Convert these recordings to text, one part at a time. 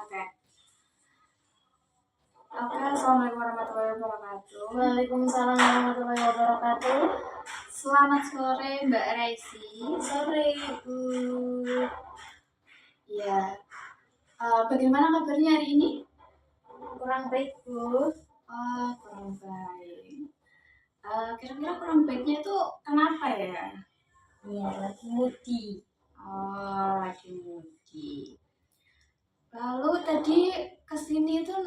Oke. Assalamualaikum warahmatullahi wabarakatuh. Waalaikumsalam warahmatullahi wabarakatuh. Selamat sore Mbak Raisi. Sore Ibu. Ya. Bagaimana kabarnya hari ini? Kurang baik Bu. Kurang baik. Kira-kira kurang baiknya itu kenapa ya? Iya, lagi moody. Lagi moody. Lalu tadi kesini tuh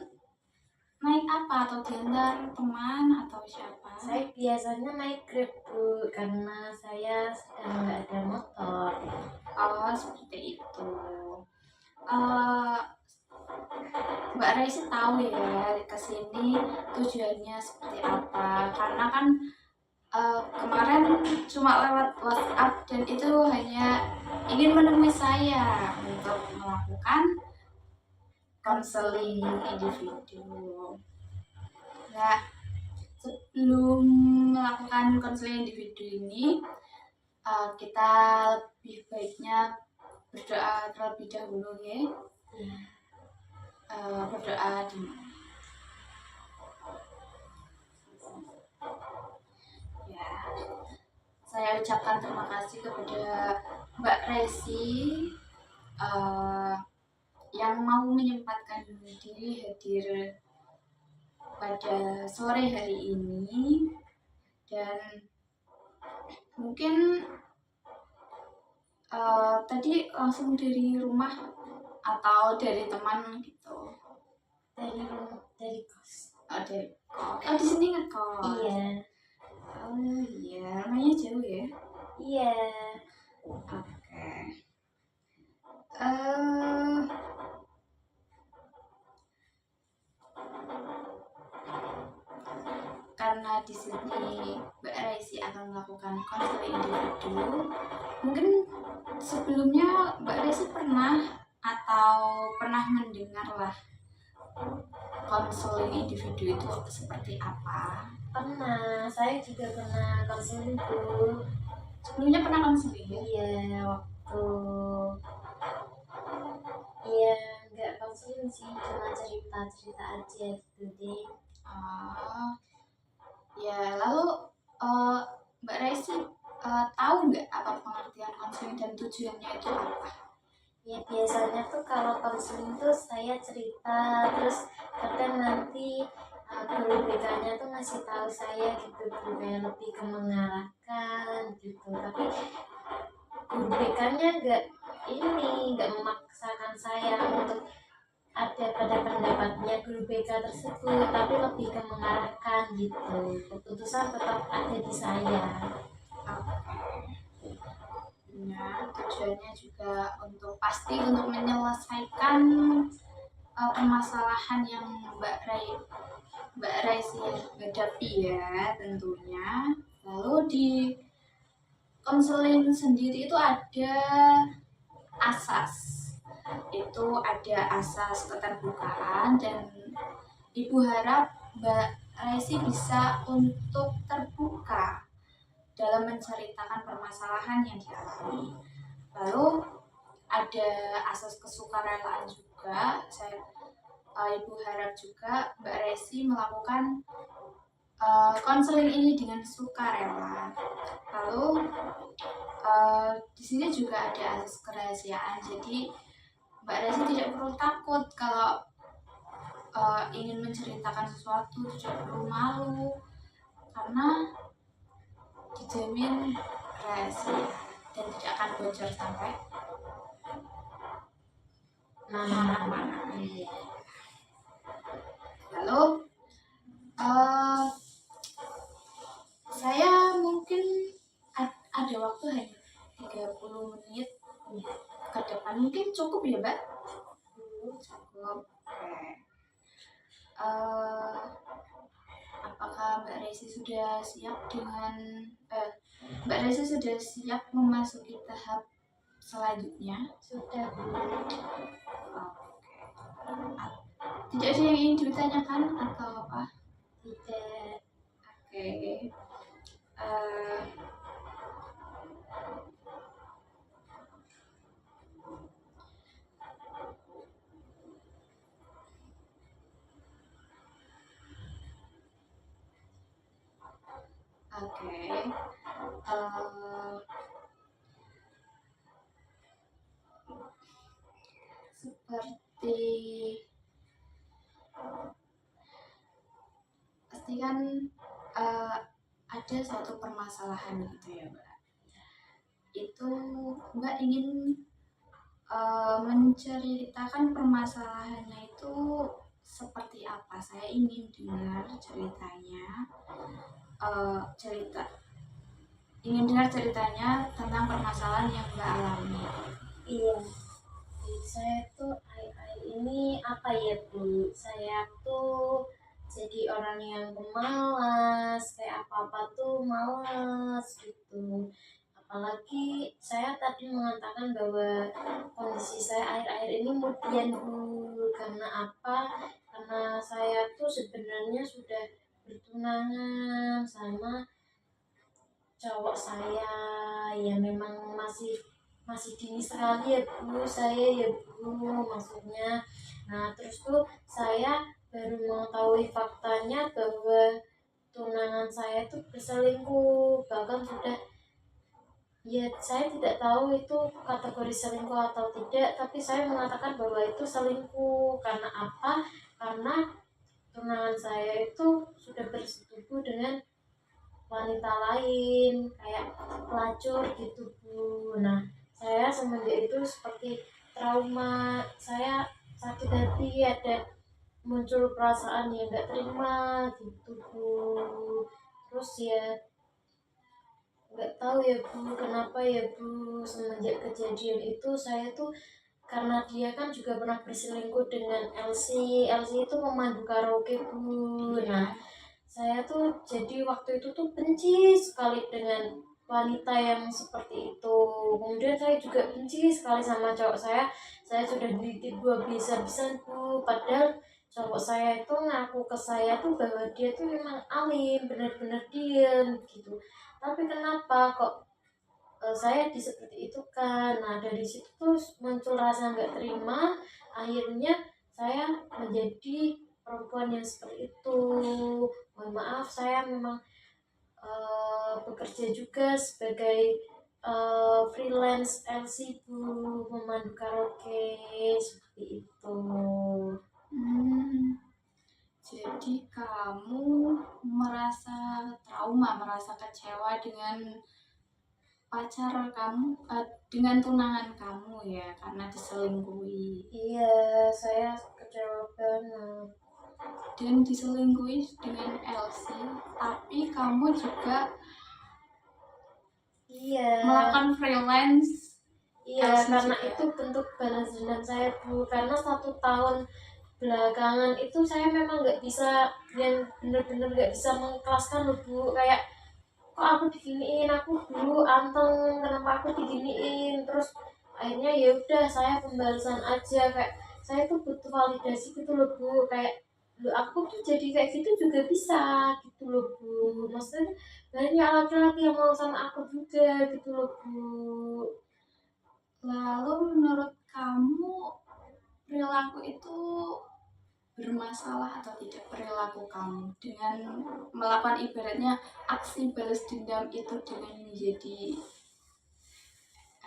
naik apa, atau diantar teman atau siapa? Saya biasanya naik Grab Bu, karena saya sedang nggak ada motor. Seperti itu. Mbak Raisi tahu ya kesini tujuannya seperti apa, karena kan kemarin cuma lewat WhatsApp dan itu hanya ingin menemui saya untuk melakukan konseling individu. Nah, sebelum melakukan konseling individu ini, kita lebih baiknya berdoa terlebih dahulu ya. Berdoa dulu. Ya, saya ucapkan terima kasih kepada Mbak Resi yang mau menyempatkan diri hadir pada sore hari ini, dan mungkin tadi langsung dari rumah atau dari teman gitu? Dari kos. Dari kos. Di sini ngekos. Iya. Iya, namanya jauh ya? Iya. Oke. Karena di sini Mbak Raisi akan melakukan konseling individu, mungkin sebelumnya Mbak Raisi pernah mendengar lah konseling individu itu seperti apa? Pernah, saya juga pernah konseling Bu. Sebelumnya pernah konseling? Iya, Iya, nggak konseling sih, cuma cerita-cerita aja gitu deh. Ya, lalu Mbak Raisi tahu nggak apa pengertian konseling dan tujuannya itu apa? Ya biasanya tuh kalau konseling tuh saya cerita, terus kadang nanti guru BK-nya tuh ngasih tahu saya gitu, kayak lebih ke mengarahkan gitu. Tapi guru BK-nya nggak memaksakan saya untuk ada pada pendapatnya guru BK tersebut, tapi lebih ke mengarahkan gitu. Keputusan tetap ada di saya. Tujuannya juga untuk menyelesaikan permasalahan yang Mbak Raisi hadapi ya tentunya. Lalu di konseling sendiri itu ada asas keterbukaan, dan Ibu harap Mbak Raisi bisa untuk terbuka dalam menceritakan permasalahan yang dialami. Lalu ada asas kesukarelaan juga. Ibu harap juga Mbak Resi melakukan konseling ini dengan sukarela. Lalu di sini juga ada asas kerahasiaan. Jadi Mbak Resi tidak perlu takut kalau ingin menceritakan sesuatu, tidak perlu malu, karena dijamin rahasia dan tidak akan bocor sampai mana-mana. Lalu saya mungkin ada waktu hanya 30 menit ke depan, mungkin cukup ya Mbak? Cukup. Apakah Mbak Resi sudah siap memasuki tahap selanjutnya? Sudah. Tidak ada yang ingin ditanyakan atau apa? Tidak. Oke. Oke. Eh, seperti pasti kan eh, ada suatu permasalahan gitu ya Mbak. Itu Mbak ingin menceritakan permasalahannya itu seperti apa? Saya ingin dengar ceritanya, eh, cerita ingin dengar ceritanya tentang permasalahan yang Mbak alami. Iya, saya tuh akhir-akhir ini apa ya Bu? Saya tuh jadi orang yang pemalas, kayak apa-apa tuh males gitu. Apalagi saya tadi mengatakan bahwa kondisi saya akhir-akhir ini kemudian Bu. Karena apa? Karena saya tuh sebenarnya sudah bertunangan sama cowok saya yang memang masih masih dini sekali ya Bu, saya ya Bu maksudnya. Nah terus tuh saya baru mengetahui faktanya bahwa tunangan saya tuh berselingkuh, bahkan sudah, ya saya tidak tahu itu kategori selingkuh atau tidak, tapi saya mengatakan bahwa itu selingkuh. Karena apa? Karena tunangan saya itu sudah bersetubuh dengan wanita lain, kayak pelacur gitu Bu. Nah saya semenjak itu seperti trauma, saya sakit hati, ada muncul perasaan yang gak terima gitu Bu. Terus ya nggak tahu ya Bu, kenapa ya Bu, semenjak kejadian itu saya tuh, karena dia kan juga pernah berselingkuh dengan LC itu pemandu karaoke Bu. Nah saya tuh jadi waktu itu tuh benci sekali dengan wanita yang seperti itu. Kemudian saya juga benci sekali sama cowok saya sudah ditipu habis-habisan Bu. Padahal cowok saya itu ngaku ke saya tuh bahwa dia tuh memang alim, benar-benar diem gitu. Tapi kenapa kok saya seperti itu kan? Nah dari situ tuh muncul rasa nggak terima. Akhirnya saya menjadi perempuan yang seperti itu. Mohon maaf, saya memang bekerja juga sebagai freelance LC Bu, memandu karaoke seperti itu. Hmm, jadi kamu merasa trauma, merasa kecewa dengan pacar kamu, dengan tunangan kamu ya, karena diselingkuhi. Iya, saya kecewa banget. Dan diselingkuhi dengan LC, tapi kamu juga Iya. melakukan freelance. Iya, LC karena juga. itu bentuk balas dendam saya Bu. Karena 1 tahun belakangan itu saya memang nggak bisa, yang bener-bener nggak bisa mengikhlaskan loh Bu. Kayak kok aku diginiin, aku dulu anteng, kenapa aku diginiin. Terus akhirnya ya udah saya pembalasan aja, kayak saya tuh butuh validasi gitu loh Bu. Kayak lu aku tuh jadi kayak gitu juga bisa gitu loh Bu. Maksudnya banyak laki-laki yang mau sama aku juga gitu loh Bu. Lalu menurut kamu perilaku itu bermasalah atau tidak, perilaku kamu dengan melakukan ibaratnya aksi balas dendam itu dengan menjadi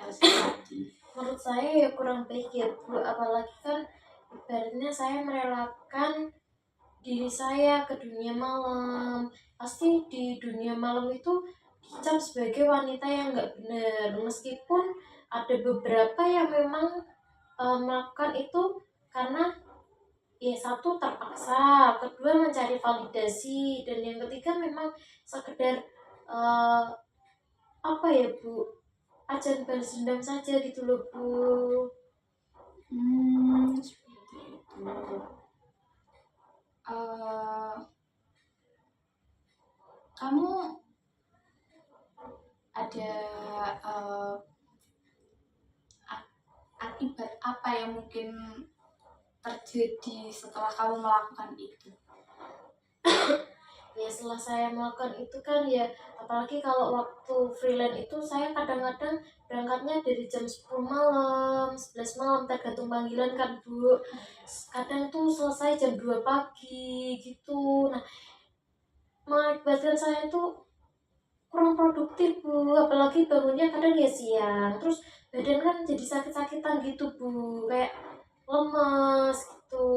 LC tadi? Menurut saya ya kurang baik ya Bu, apalagi kan ibaratnya saya merelakan diri saya ke dunia malam. Pasti di dunia malam itu dicap sebagai wanita yang nggak benar, meskipun ada beberapa yang memang melakukan itu karena ya satu terpaksa, kedua mencari validasi, dan yang ketiga memang sekedar eh, apa ya Bu, ajan balas dendam saja gitu loh Bu. Seperti itu. Eh, kamu ada eh, akibat apa yang mungkin terjadi setelah kamu melakukan itu? Ya setelah saya melakukan itu kan ya, apalagi kalau waktu freelance itu saya kadang-kadang berangkatnya dari jam 10 malam, 11 malam tergantung panggilan kan Bu. Kadang tuh selesai jam 2 pagi gitu. Nah mengakibatkan saya tuh kurang produktif Bu, apalagi bangunnya kadang ya siang, terus badan kan jadi sakit-sakitan gitu Bu, kayak lemes gitu.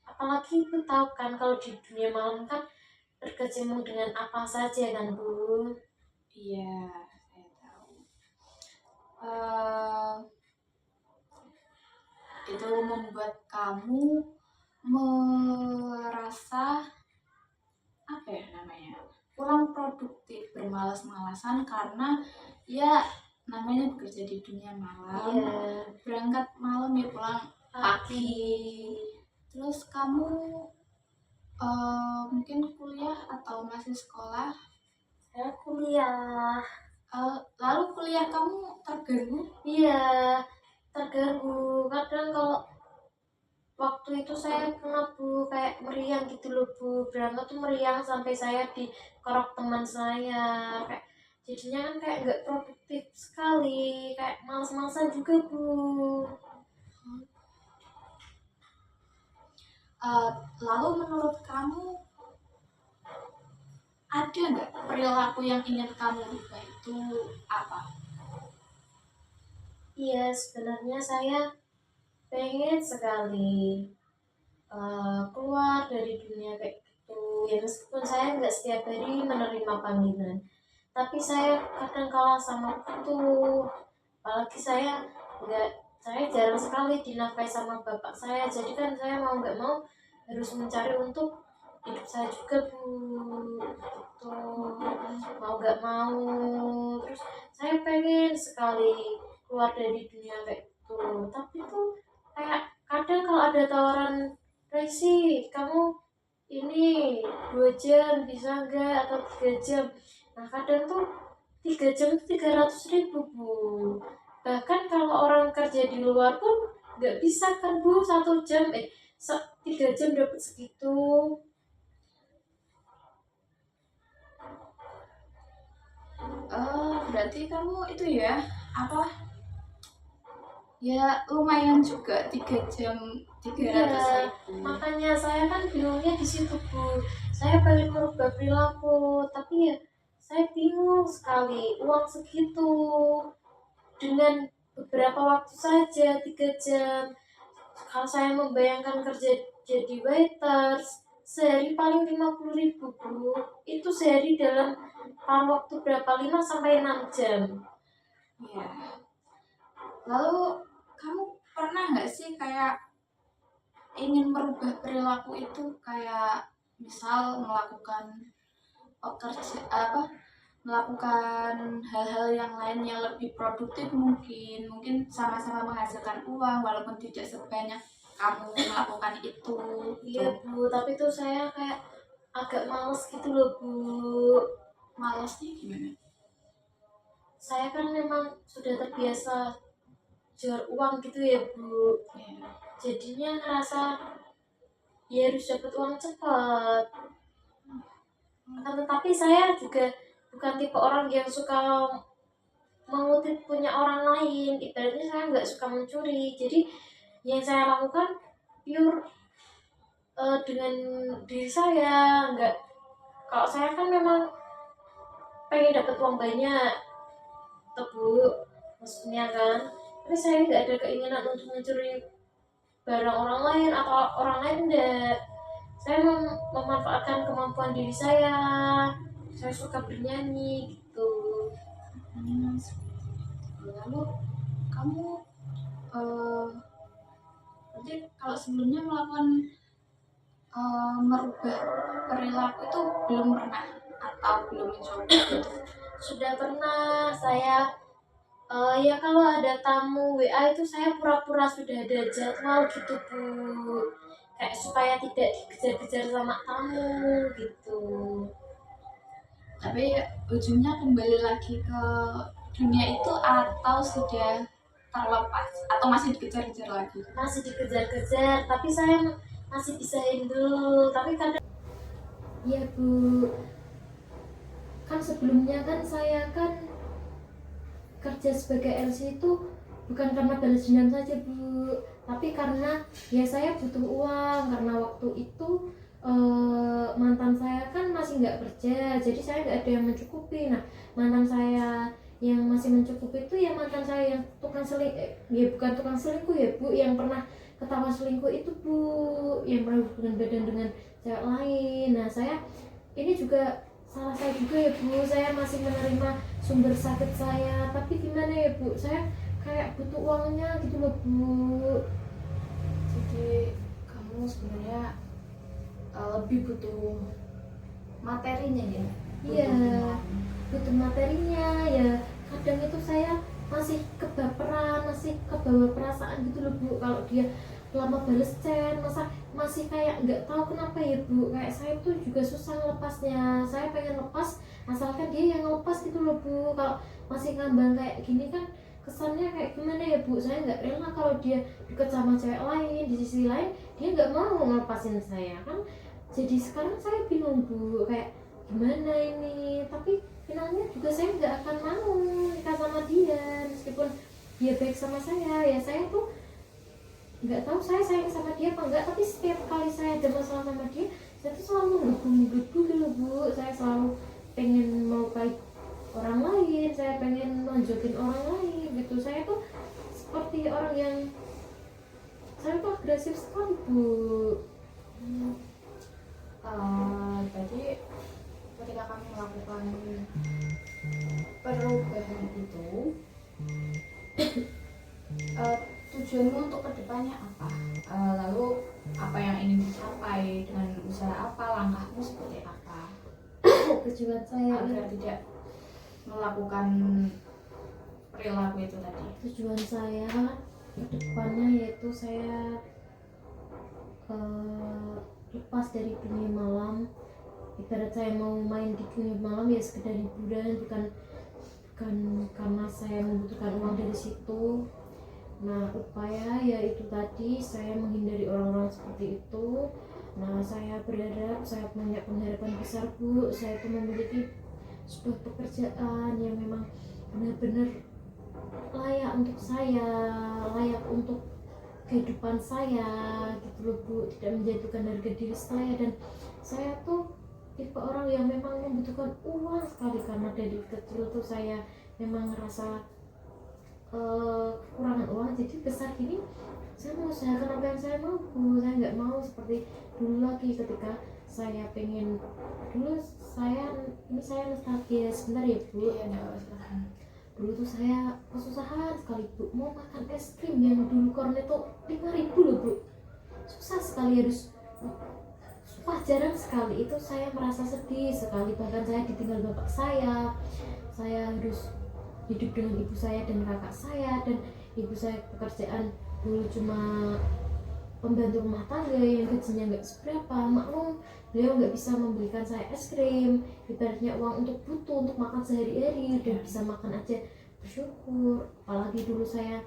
Apalagi Bu tahu kan kalau di dunia malam kan berkecimpung dengan apa saja kan Bu. Iya, saya tahu. Eh, itu membuat kamu merasa apa ya namanya, kurang produktif, bermalas-malasan karena ya namanya bekerja di dunia malam, Iya, berangkat malam ya pulang pagi. pagi. Terus kamu mungkin kuliah atau masih sekolah. Saya kuliah. Lalu kuliah kamu terganggu. Iya, terganggu. Kadang kalau waktu itu saya pernah Bu kayak meriang gitu loh Bu, berangkat tuh meriang sampai saya dikerok teman saya, kayak jadinya kan kayak nggak produktif sekali, kayak males-malesan juga Bu. Lalu menurut kamu ada nggak perilaku yang ingin kamu ubah itu apa? Iya, sebenarnya saya pengen sekali keluar dari dunia kayak gitu ya, meskipun saya nggak setiap hari menerima panggilan, tapi saya kadang kalah sama itu. Apalagi saya jarang sekali dinafkahi sama bapak saya, jadi kan saya mau nggak mau harus mencari untuk hidup saya juga Bu, gitu. Mau nggak mau, terus saya pengen sekali keluar dari dunia kayak gitu, tapi tuh kayak kadang kalau ada tawaran, Resi kamu ini 2 jam bisa nggak, atau 3 jam. Nah kadang tuh 3 jam itu 300.000 Bu, bahkan kalau orang kerja di luar pun nggak bisa kan Bu, 1 jam 3 jam dapat segitu. Berarti kamu itu ya apa, ya lumayan juga 3 jam 300 Iya, ribu. makanya saya kan bingungnya di situ Bu, saya pengen merubah perilaku tapi ya saya bingung sekali, uang segitu dengan beberapa waktu saja 3 jam. Kalau saya membayangkan kerja jadi waiters, sehari paling 50.000 Bu. Itu sehari dalam waktu berapa? 5 sampai 6 jam. Ya, lalu kamu pernah nggak sih kayak ingin merubah perilaku itu, kayak misal melakukan pekerja apa, melakukan hal-hal yang lain yang lebih produktif, mungkin sama-sama menghasilkan uang walaupun tidak sebanyak kamu melakukan itu Iya tuh. Bu, tapi tuh saya kayak agak males gitu loh Bu. Malesnya gimana? Saya kan memang sudah terbiasa jual uang gitu ya Bu. Ya. Jadinya ngerasa ya harus dapat uang cepat. Akan tetapi saya juga bukan tipe orang yang suka mengutip punya orang lain. Ibaratnya saya nggak suka mencuri. Jadi yang saya lakukan pure dengan diri saya. Nggak, kalau saya kan memang pengen dapat uang banyak, tebu maksudnya kan. Tapi saya nggak ada keinginan untuk mencuri barang orang lain atau orang lain, enggak. Saya memanfaatkan kemampuan diri saya. Saya suka bernyanyi gitu. Lalu kamu berarti kalau sebelumnya melakukan merubah perilaku itu belum pernah atau belum mencoba gitu? Sudah pernah saya ya kalau ada tamu WA itu saya pura-pura sudah ada jadwal gitu Bu, kayak supaya tidak dikejar-kejar sama tamu gitu. Tapi ujungnya kembali lagi ke dunia itu atau sudah terlepas atau masih dikejar-kejar lagi? Masih dikejar-kejar tapi saya masih bisa handle, tapi kadang ya Bu, kan sebelumnya kan saya kan kerja sebagai LC itu bukan karena balas dendam saja Bu, tapi karena ya saya butuh uang, karena waktu itu mantan saya kan masih nggak kerja, jadi saya nggak ada yang mencukupi. Nah, mantan saya yang masih mencukupi itu ya mantan saya yang tukang ya bukan tukang selingkuh ya Bu, yang pernah ketahuan selingkuh itu Bu, yang pernah hubungan badan dengan cewek lain. Nah, saya ini juga salah saya juga ya Bu, saya masih menerima sumber sakit saya, tapi gimana ya Bu, saya kayak butuh uangnya gitu loh Bu. Jadi kamu sebenarnya lebih butuh materinya ya. Iya, Butuh butuh materinya ya. Kadang itu saya masih kebaperan, masih kebawa perasaan gitu loh Bu. Kalau dia lama bales chat, masih kayak nggak tahu kenapa ya Bu. Kayak saya tuh juga susah ngelepasnya. Saya pengen lepas, asalkan dia yang ngelepas gitu loh Bu. Kalau masih ngambang kayak gini kan kesannya kayak gimana ya Bu. Saya nggak rela kalau dia deket sama cewek lain. Di sisi lain dia nggak mau ngelepasin saya kan. Jadi sekarang saya bingung Bu, kayak gimana ini. Tapi finalnya juga saya nggak akan mau nikah sama dia meskipun dia baik sama saya. Ya saya tuh nggak tahu saya sayang sama dia apa enggak, tapi setiap kali saya ada masalah sama dia, saya tuh selalu menggebu-gebu gitu Bu. Saya selalu pengen melukai orang lain, saya pengen nonjokin orang lain gitu. Saya tuh seperti orang yang, saya tuh agresif sekali Bu. Jadi ketika kami melakukan perubahan itu, tujuanmu untuk kedepannya apa? Lalu apa yang ingin dicapai dengan usaha apa? Langkahmu seperti apa Tujuan saya agar tidak melakukan perilaku itu tadi? tujuan saya ke depannya yaitu saya lepas dari dunia malam. Ibarat saya mau main di dunia malam ya sekedar hiburan, bukan karena saya membutuhkan uang dari situ. Nah, upaya yaitu tadi saya menghindari orang-orang seperti itu. Nah, saya berharap, saya punya pengharapan besar Bu, saya itu memiliki sebuah pekerjaan yang memang benar-benar layak untuk saya, layak untuk kehidupan saya gitu loh Bu, tidak menjatuhkan harga diri saya. Dan saya tuh tipe orang yang memang membutuhkan uang sekali, karena dari kecil tuh saya memang ngerasa kekurangan uang. Jadi besar gini saya mau usahakan apa yang saya mau Bu. Saya nggak mau seperti dulu lagi ketika saya pengen, dulu saya nostalgia sebentar ya Bu. Iya, silahkan. Dulu tuh saya kesusahan sekali Bu, mau makan es krim yang dulu cornetto 5.000 loh Bu, susah sekali, harus jarang sekali. Itu saya merasa sedih sekali, bahkan saya ditinggal bapak saya harus hidup dengan ibu saya dan kakak saya, dan ibu saya pekerjaan dulu cuma pembantu rumah tangga yang gajinya nggak seberapa. Maklum beliau nggak bisa membelikan saya es krim, ibaratnya uang untuk butuh untuk makan sehari-hari, udah bisa makan aja bersyukur. Apalagi dulu saya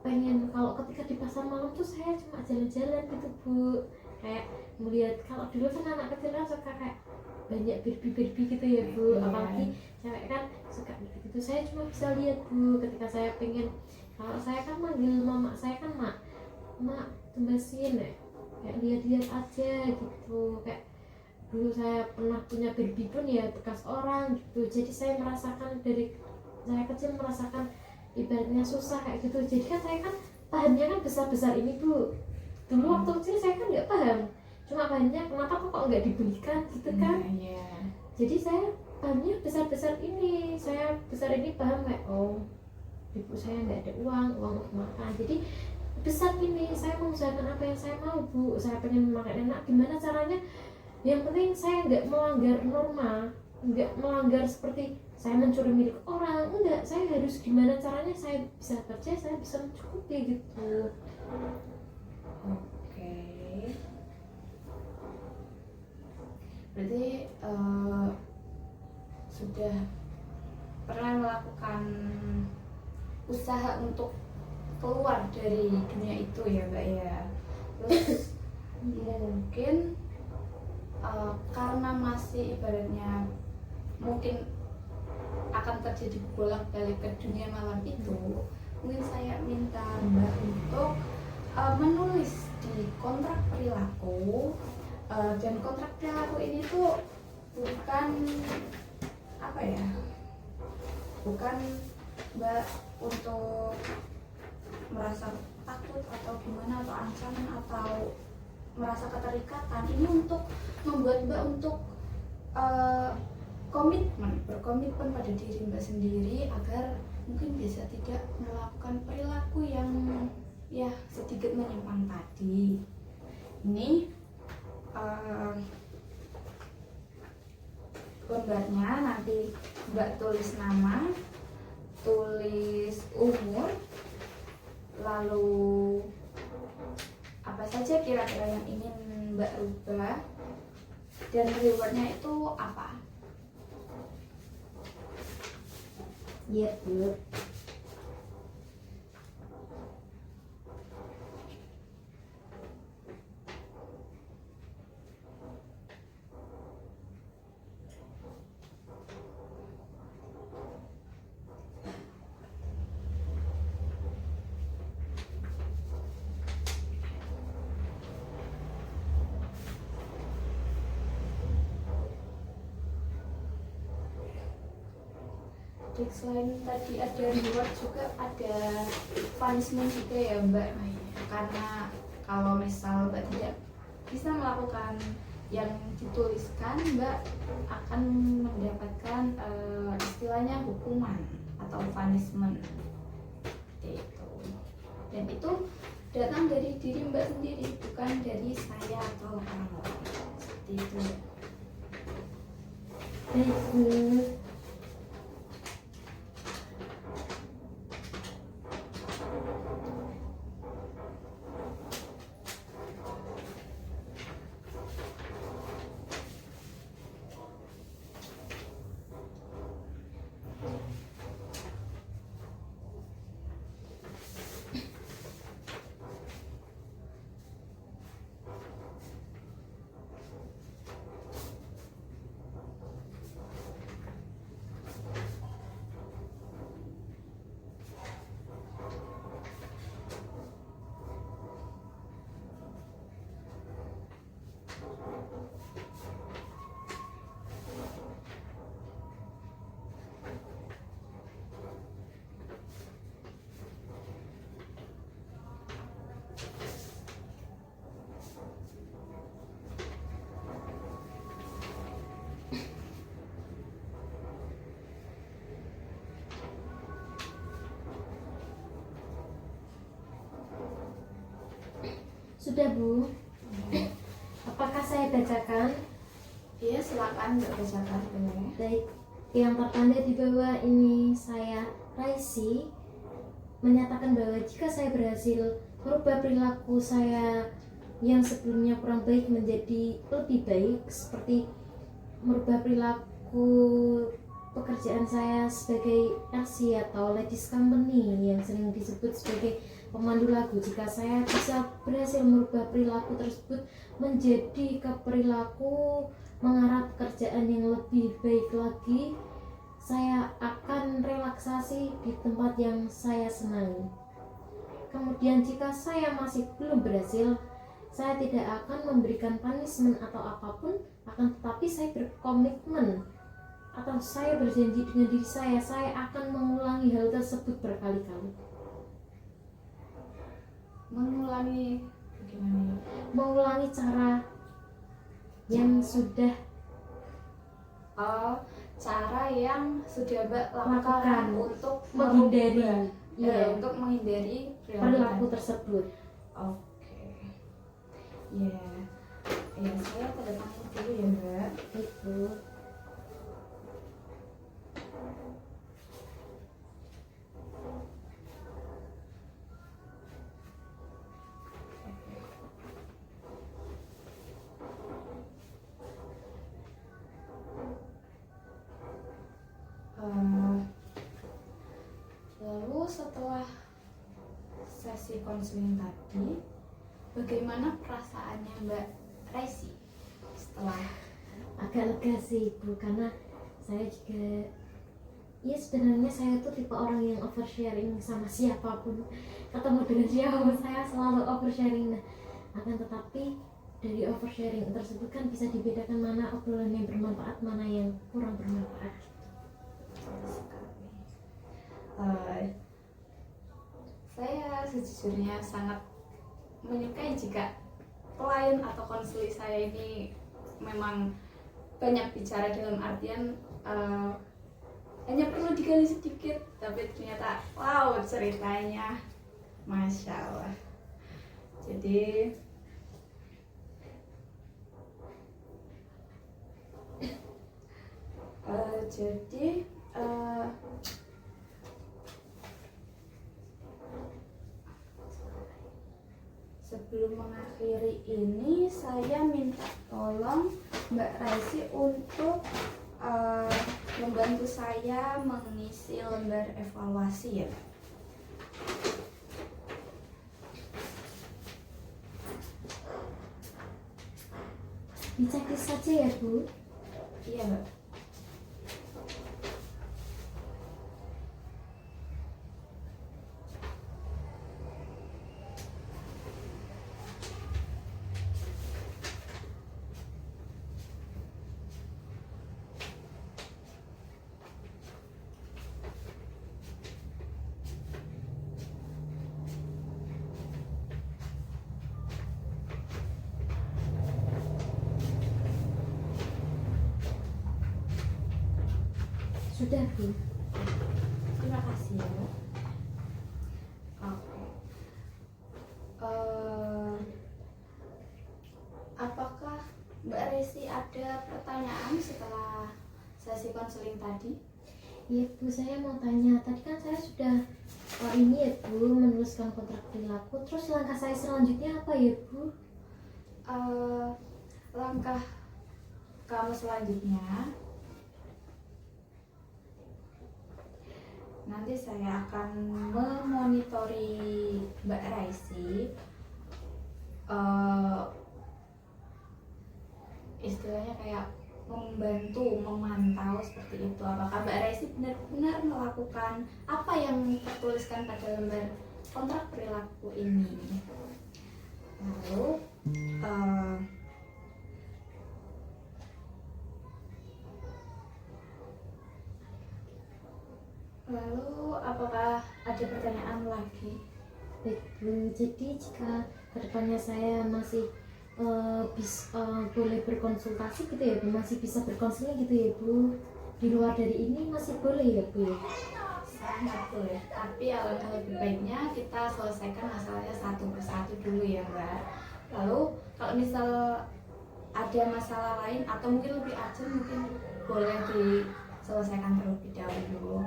pengen, kalau ketika di pasar malam tuh saya cuma jalan-jalan gitu Bu, kayak melihat, kalau dulu kan anak kecil kan suka kayak banyak Barbie gitu ya Bu, apalagi cewek kan suka gitu. Saya cuma bisa lihat Bu ketika saya pengen, kalau saya kan manggil mama saya kan mak tumbasin ya, kayak lihat-lihat aja gitu. Kayak dulu saya pernah punya Barbie pun ya bekas orang gitu. Jadi saya merasakan, dari saya kecil merasakan ibaratnya susah kayak gitu. Jadi kan saya kan pahamnya kan besar-besar ini Bu. Dulu waktu kecil saya kan nggak paham, cuma pahamnya kenapa kok nggak dibelikan gitu kan. Jadi saya pahamnya besar-besar ini, saya besar ini paham kayak, oh ibu saya nggak ada uang untuk makan, jadi besar ini saya mengusahakan apa yang saya mau Bu. Saya pengen makan enak, gimana caranya, yang penting saya nggak melanggar norma, nggak melanggar seperti saya mencuri milik orang, enggak. Saya harus gimana caranya saya bisa kerja, saya bisa mencukupi gitu. Oke. Berarti sudah pernah melakukan usaha untuk keluar dari dunia itu ya Mbak ya. Terus mungkin karena masih ibaratnya mungkin akan terjadi bolak-balik ke dunia malam itu, mungkin saya minta Mbak untuk menulis di kontrak perilaku Dan kontrak perilaku ini tuh bukan apa ya, bukan Mbak untuk merasa takut atau gimana atau ancaman atau merasa keterikatan. Ini untuk membuat Mbak untuk berkomitmen pada diri Mbak sendiri agar mungkin bisa tidak melakukan perilaku yang ya sedikit menyimpang tadi. Ini lembarnya nanti Mbak tulis nama, tulis umur, lalu apa saja kira-kira yang ingin Mbak rubah, dan rewardnya itu apa. Iya, Bu. Jadi selain tadi ada reward juga ada punishment juga ya Mbak, karena kalau misal Mbak tidak bisa melakukan yang dituliskan, Mbak akan mendapatkan istilahnya hukuman atau punishment itu. Dan itu datang dari diri Mbak sendiri, bukan dari saya atau orang lain, seperti itu. Baik, Bu. Sudah, Bu. Apakah saya bacakan? Iya, silakan Mbak bacakan boleh. Baik, yang tertanda di bawah ini saya, Raisi, menyatakan bahwa jika saya berhasil merubah perilaku saya yang sebelumnya kurang baik menjadi lebih baik, seperti merubah perilaku pekerjaan saya sebagai LC atau Ladies Company yang sering disebut sebagai pemandu lagu, jika saya bisa berhasil merubah perilaku tersebut menjadi ke perilaku mengarah pekerjaan yang lebih baik lagi, saya akan relaksasi di tempat yang saya senangi. Kemudian jika saya masih belum berhasil, saya tidak akan memberikan punishment atau apapun, akan tetapi saya berkomitmen atau saya berjanji dengan diri saya akan mengulangi hal tersebut berkali-kali. Mengulangi bagaimana? Mengulangi cara yang sudah cara yang sudah Mbak lakukan lakukan untuk menghindari untuk menghindari perilaku tersebut. Oke. Ya. Ya, saya tanda tangan dulu ya Mbak. Itu. Lalu setelah sesi konseling tadi, bagaimana perasaannya Mbak Raisi setelah? Agak lega sih Bu, karena saya juga ya sebenarnya saya tuh tipe orang yang oversharing sama siapapun, ketemu dengan siapapun saya selalu oversharing. Nah, akan tetapi dari oversharing tersebut kan bisa dibedakan mana obrolan yang bermanfaat, mana yang kurang bermanfaat. Saya sejujurnya sangat menyukai jika klien atau konseling saya ini memang banyak bicara dalam artian hanya perlu digali sedikit, tapi ternyata wow ceritanya masya Allah. Jadi sebelum mengakhiri ini saya minta tolong Mbak Raisi untuk membantu saya mengisi lembar evaluasi ya. Dicekis saja ya Bu. Iya Mbak. Sudah Bu. Terima kasih ya. Oke. Apakah Mbak Resi ada pertanyaan setelah sesi konseling tadi? Iya Bu, saya mau tanya. Tadi kan saya sudah ini ya Bu, menuliskan kontrak perilaku. Terus langkah saya selanjutnya apa ya Bu? Langkah kamu selanjutnya nanti saya akan memonitori Mbak Raisi, istilahnya kayak membantu memantau seperti itu, apakah Mbak Raisi benar-benar melakukan apa yang tertuliskan pada lembar kontrak perilaku ini. Lalu apakah ada pertanyaan lagi? Baik Bu, jadi jika kedepannya saya masih boleh berkonsultasi gitu ya Bu, masih bisa berkonseling gitu ya Bu, di luar dari ini masih boleh ya Bu? Sangat boleh, tapi alangkah lebih baiknya kita selesaikan masalahnya satu persatu dulu ya Mbak. Lalu kalau misal ada masalah lain atau mungkin lebih urgent, mungkin boleh diselesaikan terlebih dahulu.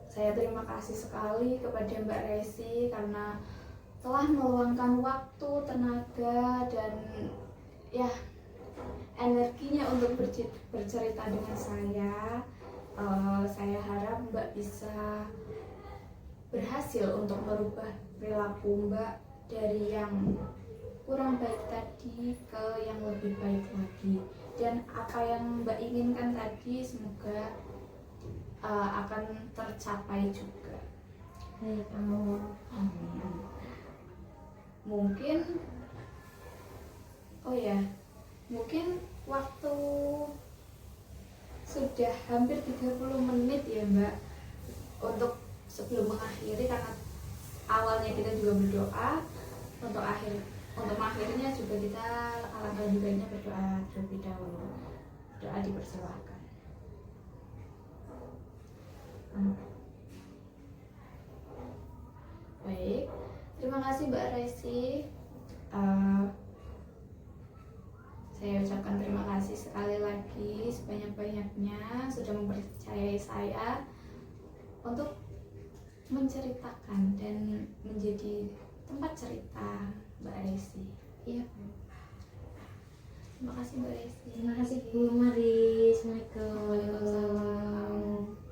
Saya terima kasih sekali kepada Mbak Resi karena telah meluangkan waktu, tenaga, dan ya energinya untuk bercerita dengan saya. Saya harap Mbak bisa berhasil untuk merubah perilaku Mbak dari yang kurang baik tadi ke yang lebih baik lagi, dan apa yang Mbak inginkan tadi semoga akan tercapai juga. Baik, amin. Mungkin mungkin waktu sudah hampir 30 menit ya Mbak untuk sebelum mengakhiri, karena awalnya kita juga berdoa, untuk mengakhirinya juga kita alangkah lebih baiknya berdoa terlebih dahulu. Doa dipersilakan. Baik, terima kasih Mbak Resi. Saya ucapkan terima kasih sekali lagi sebanyak-banyaknya sudah mempercayai saya untuk menceritakan dan menjadi tempat cerita Mbak Resi. Iya Bu. Terima kasih Mbak Resi. Terima kasih Bu. Mari, Assalamualaikum. Waalaikumsalam.